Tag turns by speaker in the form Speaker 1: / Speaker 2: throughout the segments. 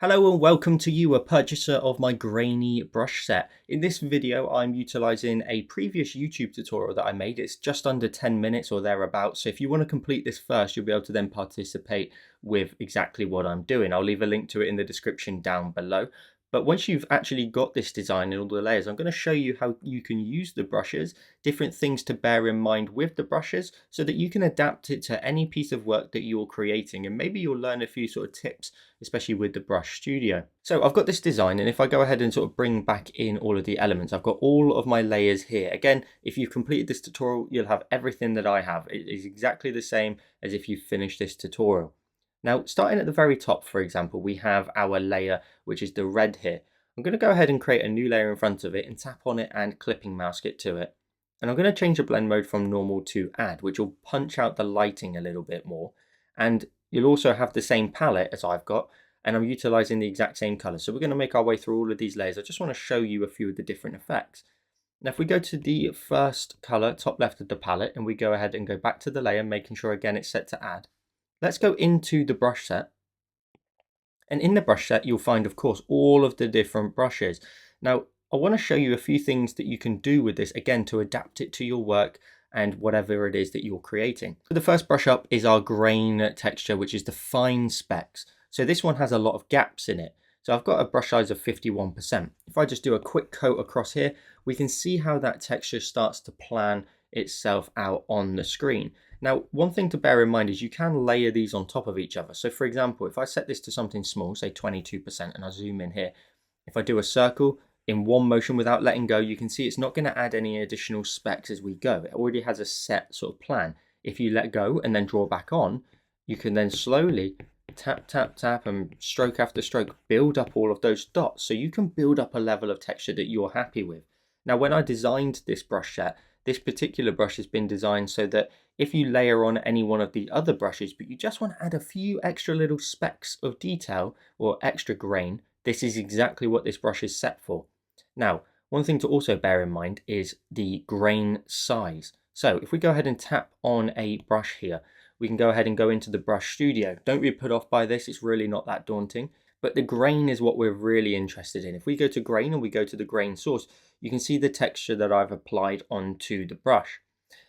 Speaker 1: Hello and welcome to you, a purchaser of my grainy brush set. In this video, I'm utilizing a previous YouTube tutorial that I made. It's just under 10 minutes or thereabouts. So if you want to complete this first, you'll be able to then participate with exactly what I'm doing. I'll leave a link to it in the description down below. But once you've actually got this design and all the layers, I'm going to show you how you can use the brushes, different things to bear in mind with the brushes so that you can adapt it to any piece of work that you're creating. And maybe you'll learn a few sort of tips, especially with the Brush Studio. So I've got this design, and if I go ahead and sort of bring back in all of the elements, I've got all of my layers here. Again, if you've completed this tutorial, you'll have everything that I have. It is exactly the same as if you finished this tutorial. Now, starting at the very top, for example, we have our layer, which is the red here. I'm going to go ahead and create a new layer in front of it and tap on it and clipping mouse it to it. And I'm going to change the blend mode from normal to add, which will punch out the lighting a little bit more. And you'll also have the same palette as I've got, and I'm utilizing the exact same color. So we're going to make our way through all of these layers. I just want to show you a few of the different effects. Now, if we go to the first color, top left of the palette, and we go ahead and go back to the layer, making sure again it's set to add. Let's go into the brush set. And in the brush set, you'll find, of course, all of the different brushes. Now, I want to show you a few things that you can do with this, again, to adapt it to your work and whatever it is that you're creating. So the first brush up is our grain texture, which is the fine specks. So this one has a lot of gaps in it. So I've got a brush size of 51%. If I just do a quick coat across here, we can see how that texture starts to plan itself out on the screen. Now, one thing to bear in mind is you can layer these on top of each other. So for example, if I set this to something small, say 22%, and I zoom in here, if I do a circle in one motion without letting go, you can see it's not going to add any additional specks as we go. It already has a set sort of plan. If you let go and then draw back on, you can then slowly tap, tap, tap, and stroke after stroke, build up all of those dots. So you can build up a level of texture that you're happy with. Now, when I designed this brush set, this particular brush has been designed so that if you layer on any one of the other brushes, but you just want to add a few extra little specks of detail or extra grain, this is exactly what this brush is set for. Now, one thing to also bear in mind is the grain size. So if we go ahead and tap on a brush here, we can go ahead and go into the Brush Studio. Don't be put off by this, it's really not that daunting. But the grain is what we're really interested in. If we go to grain and we go to the grain source, you can see the texture that I've applied onto the brush.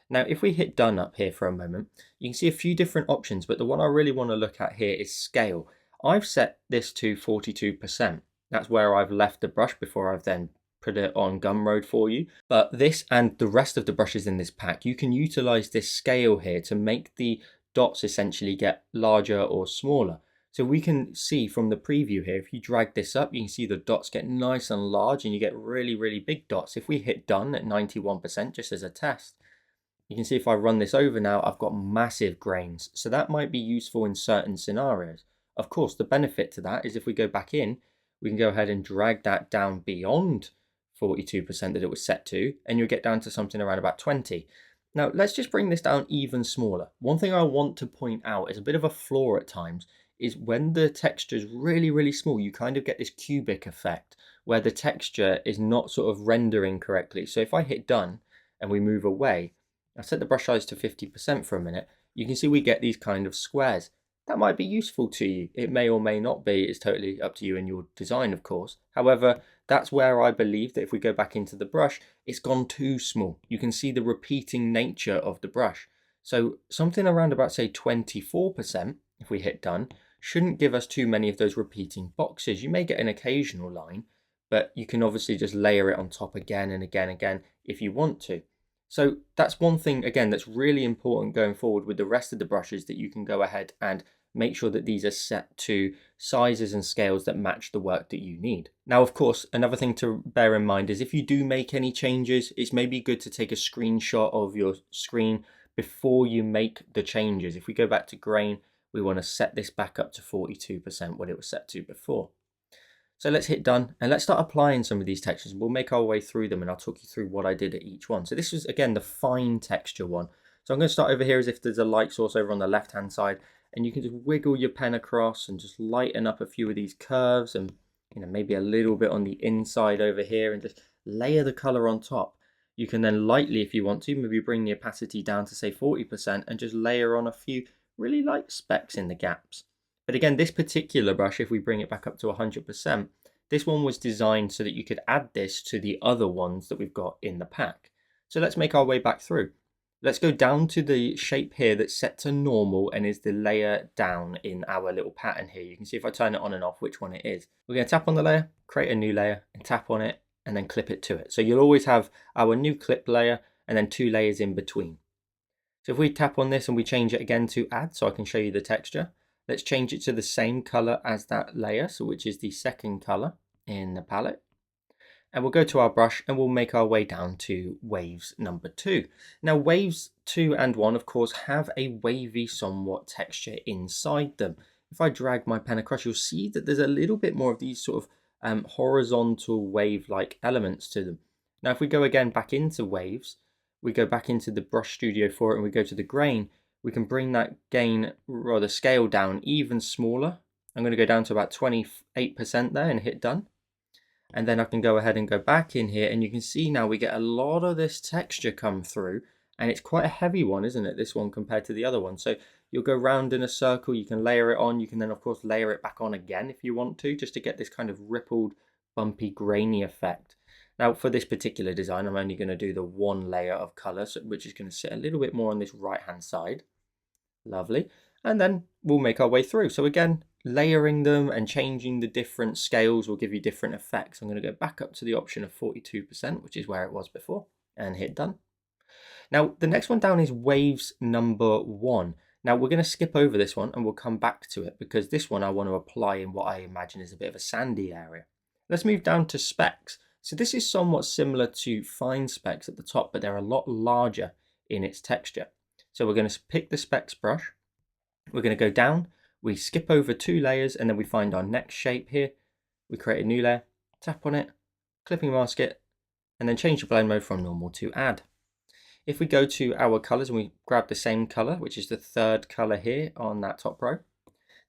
Speaker 1: Now, if we hit done up here for a moment, you can see a few different options, but the one I really want to look at here is scale. I've set this to 42%. That's where I've left the brush before I've then put it on gun mode for you. But this and the rest of the brushes in this pack, you can utilize this scale here to make the dots essentially get larger or smaller. So we can see from the preview here, if you drag this up, you can see the dots get nice and large and you get really, really big dots. If we hit done at 91%, just as a test, you can see if I run this over now, I've got massive grains. So that might be useful in certain scenarios. Of course, the benefit to that is if we go back in, we can go ahead and drag that down beyond 42% that it was set to, and you'll get down to something around about 20. Now, let's just bring this down even smaller. One thing I want to point out is a bit of a flaw at times is when the texture is really, really small, you kind of get this cubic effect where the texture is not sort of rendering correctly. So if I hit done and we move away, I set the brush size to 50% for a minute, you can see we get these kind of squares. That might be useful to you. It may or may not be. It's totally up to you and your design, of course. However, that's where I believe that if we go back into the brush, it's gone too small. You can see the repeating nature of the brush. So something around about, say, 24%, if we hit done, shouldn't give us too many of those repeating boxes. You may get an occasional line, but you can obviously just layer it on top again and again and again if you want to. So that's one thing, again, that's really important going forward with the rest of the brushes, that you can go ahead and make sure that these are set to sizes and scales that match the work that you need. Now, of course, another thing to bear in mind is if you do make any changes, it's maybe good to take a screenshot of your screen before you make the changes. If we go back to grain, we want to set this back up to 42%, what it was set to before. So let's hit done and let's start applying some of these textures. We'll make our way through them and I'll talk you through what I did at each one. So this was, again, the fine texture one. So I'm going to start over here as if there's a light source over on the left hand side, and you can just wiggle your pen across and just lighten up a few of these curves, and maybe a little bit on the inside over here, and just layer the color on top. You can then lightly, if you want to, maybe bring the opacity down to say 40% and just layer on a few really light specks in the gaps. But again, this particular brush, if we bring it back up to 100%, this one was designed so that you could add this to the other ones that we've got in the pack. So let's make our way back through. Let's go down to the shape here that's set to normal and is the layer down in our little pattern here. You can see if I turn it on and off which one it is. We're going to tap on the layer, create a new layer, and tap on it, and then clip it to it. So you'll always have our new clip layer and then 2 layers in between. So if we tap on this and we change it again to add, so I can show you the texture, let's change it to the same color as that layer, so which is the second color in the palette. And we'll go to our brush and we'll make our way down to waves number 2. Now waves 2 and 1 of course have a wavy somewhat texture inside them. If I drag my pen across, you'll see that there's a little bit more of these sort of horizontal wave-like elements to them. Now if we go again back into waves, we go back into the brush studio for it and we go to the grain, we can bring that gain or the scale down even smaller. I'm going to go down to about 28% there and hit done. And then I can go ahead and go back in here and you can see now we get a lot of this texture come through, and it's quite a heavy one, isn't it, this one compared to the other one. So you'll go round in a circle, you can layer it on, you can then of course layer it back on again if you want to, just to get this kind of rippled, bumpy, grainy effect. Now for this particular design, I'm only going to do the 1 layer of colour, which is going to sit a little bit more on this right hand side. Lovely. And then we'll make our way through. So again, layering them and changing the different scales will give you different effects. I'm going to go back up to the option of 42%, which is where it was before, and hit done. Now the next one down is waves number 1. Now we're going to skip over this one and we'll come back to it because this one I want to apply in what I imagine is a bit of a sandy area. Let's move down to specks. So this is somewhat similar to fine specks at the top, but they're a lot larger in its texture. So we're going to pick the specks brush, we're going to go down, we skip over 2 layers, and then we find our next shape here. We create a new layer, tap on it, clipping mask it, and then change the blend mode from normal to add. If we go to our colors and we grab the same color, which is the 3rd color here on that top row,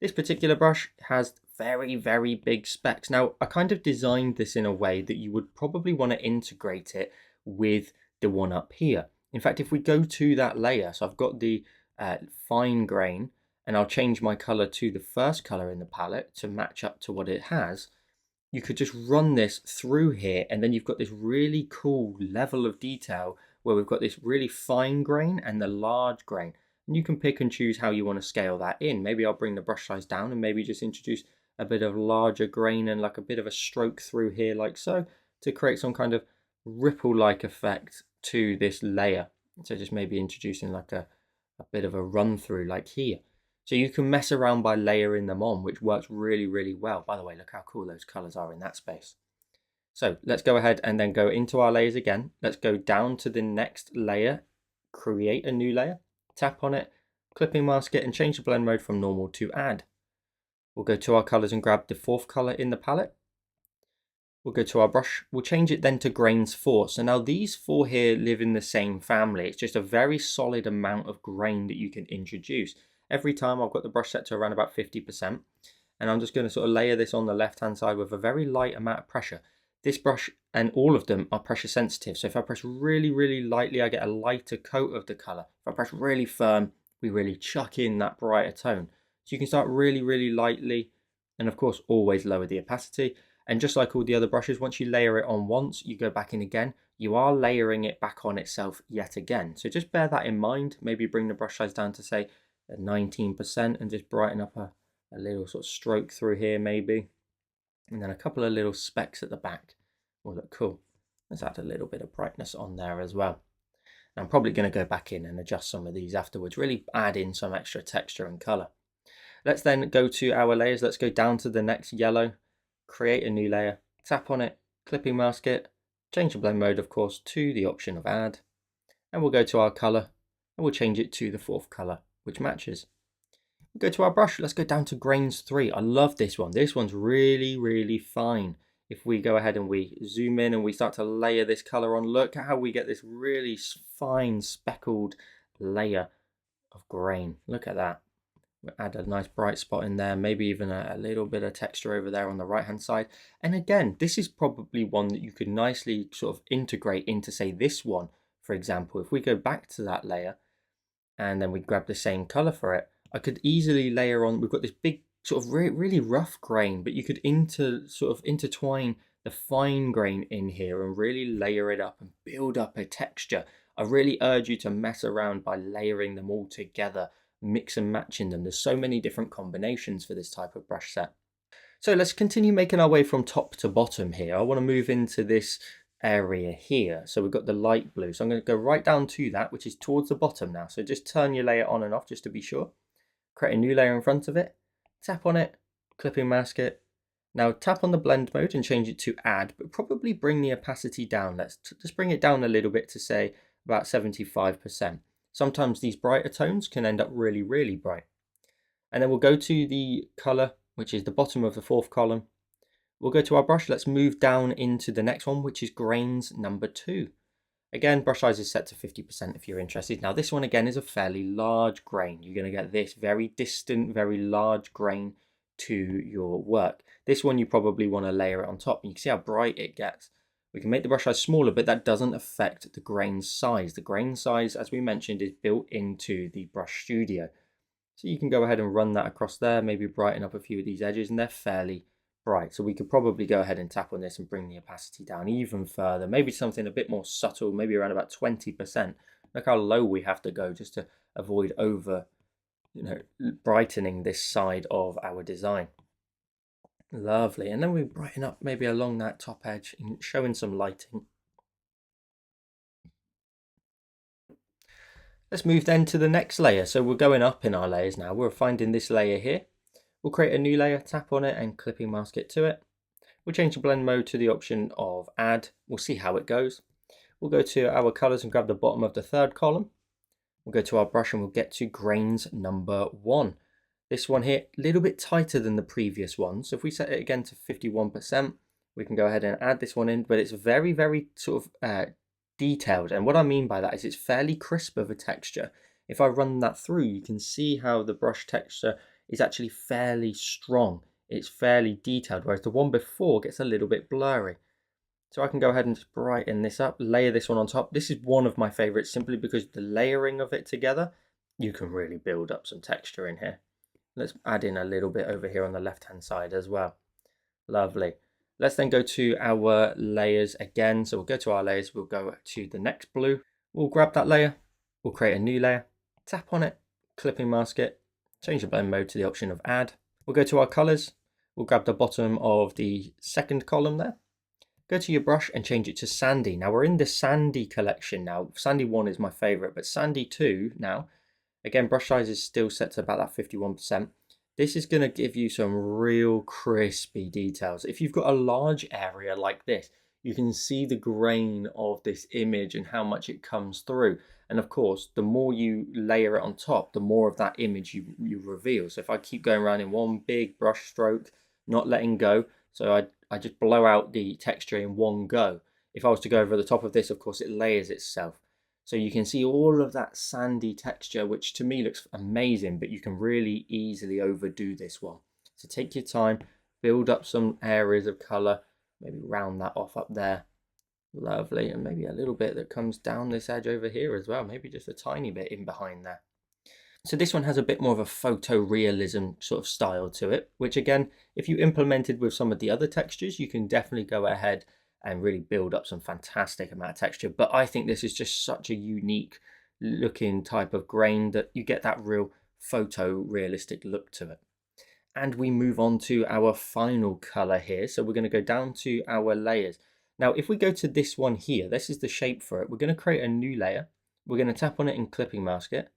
Speaker 1: this particular brush has very, very big specks. Now, I kind of designed this in a way that you would probably want to integrate it with the one up here. In fact, if we go to that layer, so I've got the fine grain, and I'll change my color to the first color in the palette to match up to what it has, you could just run this through here, and then you've got this really cool level of detail where we've got this really fine grain and the large grain. And you can pick and choose how you want to scale that in. Maybe I'll bring the brush size down and maybe just introduce a bit of larger grain and like a bit of a stroke through here like so, to create some kind of ripple-like effect to this layer. So just maybe introducing like a bit of a run through like here. So you can mess around by layering them on, which works really, really well. By the way, look how cool those colors are in that space. So let's go ahead and then go into our layers again. Let's go down to the next layer, create a new layer, tap on it, clipping mask it, and change the blend mode from normal to add. We'll go to our colors and grab the 4th color in the palette. We'll go to our brush, we'll change it then to grains 4. So now these 4 here live in the same family. It's just a very solid amount of grain that you can introduce. Every time I've got the brush set to around about 50%, and I'm just going to sort of layer this on the left hand side with a very light amount of pressure. This brush and all of them are pressure sensitive, so if I press really, really lightly, I get a lighter coat of the color. If I press really firm, we really chuck in that brighter tone. So you can start really, really lightly, and of course always lower the opacity. And just like all the other brushes, once you layer it on once, you go back in again, you are layering it back on itself yet again. So just bear that in mind. Maybe bring the brush size down to say 19% and just brighten up a little sort of stroke through here maybe. And then a couple of little specks at the back will look cool. Let's add a little bit of brightness on there as well. And I'm probably going to go back in and adjust some of these afterwards, really add in some extra texture and color. Let's then go to our layers. Let's go down to the next yellow, create a new layer, tap on it, clipping mask it, change the blend mode of course to the option of add, and we'll go to our color and we'll change it to the 4th color which matches. We'll go to our brush, let's go down to grains 3. I love this one. This one's really, really fine. If we go ahead and we zoom in and we start to layer this color on, look at how we get this really fine speckled layer of grain. Look at that. We'll add a nice bright spot in there, maybe even a little bit of texture over there on the right hand side. And again, this is probably one that you could nicely sort of integrate into, say, this one, for example. If we go back to that layer and then we grab the same color for it, I could easily layer on, we've got this big sort of really rough grain, but you could sort of intertwine the fine grain in here and really layer it up and build up a texture. I really urge you to mess around by layering them all together, mix and matching them. There's so many different combinations for this type of brush set. So let's continue making our way from top to bottom here. I want to move into this area here. So we've got the light blue. So I'm going to go right down to that, which is towards the bottom now. So just turn your layer on and off just to be sure. Create a new layer in front of it. Tap on it, clipping mask it. Now tap on the blend mode and change it to add, but probably bring the opacity down. Let's just bring it down a little bit to say about 75%. Sometimes these brighter tones can end up really bright. And then we'll go to the color, which is the bottom of the fourth column. We'll go to our brush. Let's move down into the next one, which is grains number 2. Again, brush size is set to 50% if you're interested. Now this one again is a fairly large grain. You're going to get this very distant, very large grain to your work. This one you probably want to layer it on top. And you can see how bright it gets. We can make the brush size smaller, but that doesn't affect the grain size. The grain size, as we mentioned, is built into the Brush Studio. So you can go ahead and run that across there, maybe brighten up a few of these edges, and they're fairly bright. So we could probably go ahead and tap on this and bring the opacity down even further, maybe something a bit more subtle, maybe around about 20%. Look how low we have to go just to avoid over, brightening this side of our design. Lovely. And then we brighten up maybe along that top edge and showing some lighting. Let's move then to the next layer. So we're going up in our layers now. We're finding this layer here. We'll create a new layer, tap on it and clipping mask it to it. We'll change the blend mode to the option of add. We'll see how it goes. We'll go to our colors and grab the bottom of the third column. We'll go to our brush and we'll get to grains number 1. This one here, a little bit tighter than the previous one. So if we set it again to 51%, we can go ahead and add this one in, but it's very sort of detailed. And what I mean by that is it's fairly crisp of a texture. If I run that through, you can see how the brush texture is actually fairly strong. It's fairly detailed, whereas the one before gets a little bit blurry. So I can go ahead and just brighten this up, layer this one on top. This is one of my favorites simply because the layering of it together, you can really build up some texture in here. Let's add in a little bit over here on the left hand side as well. Lovely. Let's then go to our layers again. So we'll go to our layers, we'll go to the next blue. We'll grab that layer, we'll create a new layer, tap on it, clipping mask it, change the blend mode to the option of add. We'll go to our colors. We'll grab the bottom of the second column there. Go to your brush and change it to Sandy. Now we're in the Sandy collection now. Sandy 1 is my favorite, but Sandy 2 now, again, brush size is still set to about that 51%. This is going to give you some real crispy details. If you've got a large area like this, you can see the grain of this image and how much it comes through. And of course, the more you layer it on top, the more of that image you reveal. So if I keep going around in one big brush stroke, not letting go, so I just blow out the texture in one go. If I was to go over the top of this, of course, it layers itself. So you can see all of that sandy texture, which to me looks amazing, but you can really easily overdo this one. So take your time, build up some areas of color, maybe round that off up there. Lovely. And maybe a little bit that comes down this edge over here as well, maybe just a tiny bit in behind there. So this one has a bit more of a photorealism sort of style to it, which again, if you implemented with some of the other textures, you can definitely go ahead and really build up some fantastic amount of texture. But I think this is just such a unique looking type of grain that you get that real photorealistic look to it. And we move on to our final color here. So we're going to go down to our layers. Now, if we go to this one here, this is the shape for it. We're going to create a new layer. We're going to tap on it and clipping mask it.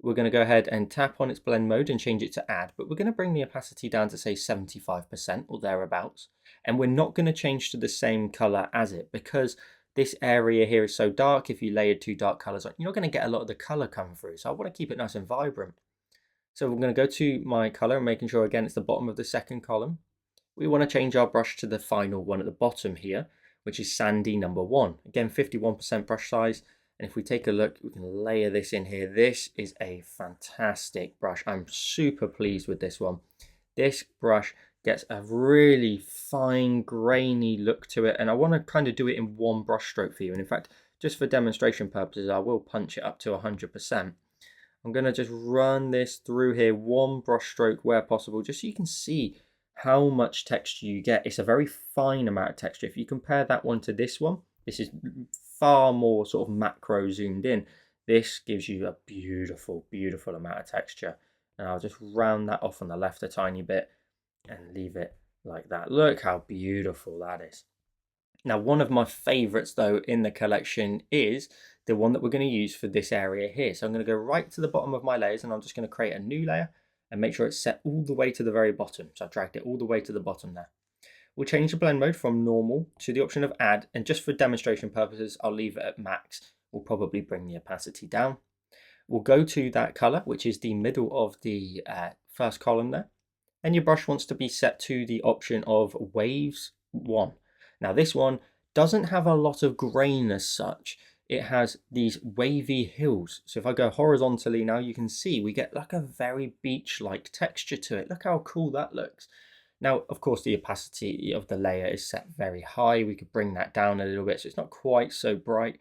Speaker 1: We're going to go ahead and tap on its blend mode and change it to add, but we're going to bring the opacity down to say 75% or thereabouts. And we're not going to change to the same color as it because this area here is so dark. If you layered 2 dark colors on, you're not going to get a lot of the color come through. So I want to keep it nice and vibrant. So we're going to go to my color and making sure again, it's the bottom of the second column. We want to change our brush to the final one at the bottom here, which is Sandy number 1. Again, 51% brush size. And if we take a look, we can layer this in here. This is a fantastic brush. I'm super pleased with this one. This brush gets a really fine, grainy look to it. And I want to kind of do it in one brush stroke for you. And in fact, just for demonstration purposes, I will punch it up to 100%. I'm going to just run this through here, one brush stroke where possible, just so you can see how much texture you get. It's a very fine amount of texture. If you compare that one to this one, this is far more sort of macro zoomed in. This gives you a beautiful, beautiful amount of texture. And I'll just round that off on the left a tiny bit and leave it like that. Look how beautiful that is. Now, one of my favorites though in the collection is the one that we're going to use for this area here. So I'm going to go right to the bottom of my layers and I'm just going to create a new layer and make sure it's set all the way to the very bottom. So I've dragged it all the way to the bottom there. We'll change the blend mode from normal to the option of add, and just for demonstration purposes, I'll leave it at max. We'll probably bring the opacity down. We'll go to that color, which is the middle of the first column there. And your brush wants to be set to the option of waves 1. Now this one doesn't have a lot of grain as such. It has these wavy hills. So if I go horizontally now, you can see we get like a very beach-like texture to it. Look how cool that looks. Now, of course, the opacity of the layer is set very high. We could bring that down a little bit so it's not quite so bright.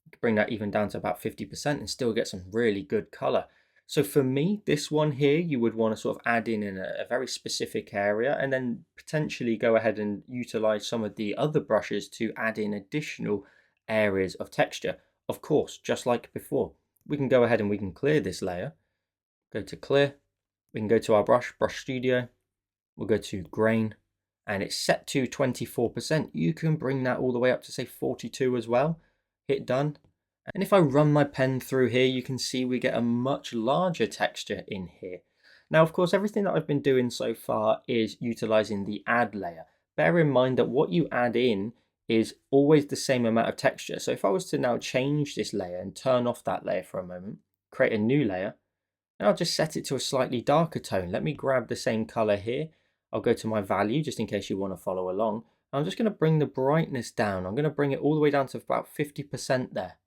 Speaker 1: We could bring that even down to about 50% and still get some really good color. So for me, this one here, you would want to sort of add in a very specific area and then potentially go ahead and utilize some of the other brushes to add in additional areas of texture. Of course, just like before, we can go ahead and we can clear this layer. Go to clear. We can go to our brush studio. We'll go to grain and it's set to 24%. You can bring that all the way up to say 42 as well. Hit done. And if I run my pen through here, you can see we get a much larger texture in here. Now, of course, everything that I've been doing so far is utilizing the add layer. Bear in mind that what you add in is always the same amount of texture. So if I was to now change this layer and turn off that layer for a moment, create a new layer, and I'll just set it to a slightly darker tone. Let me grab the same color here. I'll go to my value just in case you want to follow along. I'm just going to bring the brightness down. I'm going to bring it all the way down to about 50% there.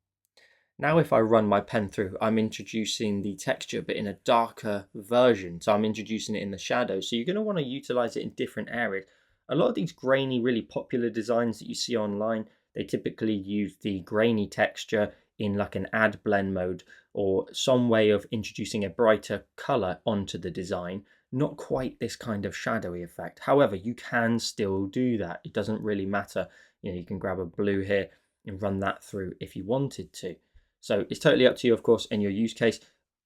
Speaker 1: Now if I run my pen through, I'm introducing the texture but in a darker version. So I'm introducing it in the shadows. So you're going to want to utilize it in different areas. A lot of these grainy, really popular designs that you see online, they typically use the grainy texture in like an add blend mode or some way of introducing a brighter color onto the design. Not quite this kind of shadowy effect. However, you can still do that. It doesn't really matter. You know, you can grab a blue here and run that through if you wanted to. So it's totally up to you, of course, in your use case.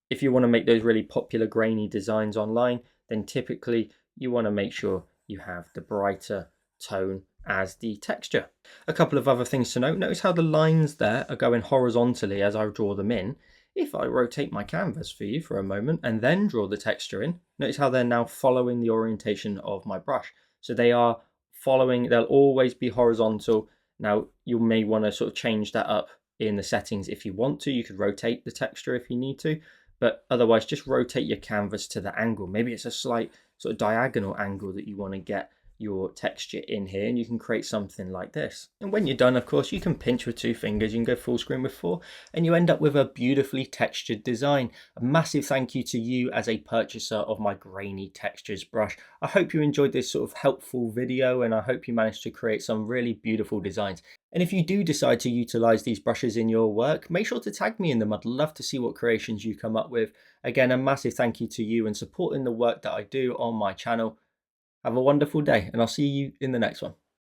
Speaker 1: If you want to make those really popular grainy designs online, then typically you want to make sure you have the brighter tone as the texture. A couple of other things to note. Notice how the lines there are going horizontally as I draw them in. If I rotate my canvas for you for a moment and then draw the texture in, notice how they're now following the orientation of my brush. So they are following, they'll always be horizontal. Now you may want to sort of change that up in the settings if you want to. You could rotate the texture if you need to, but otherwise just rotate your canvas to the angle. Maybe it's a slight sort of diagonal angle that you want to get your texture in here, and you can create something like this. And when you're done, of course, you can pinch with 2 fingers, you can go full screen with 4, and you end up with a beautifully textured design. A massive thank you to you as a purchaser of my grainy textures brush. I hope you enjoyed this sort of helpful video, and I hope you managed to create some really beautiful designs. And if you do decide to utilize these brushes in your work, make sure to tag me in them. I'd love to see what creations you come up with. Again, a massive thank you to you and supporting the work that I do on my channel. Have a wonderful day, and I'll see you in the next one.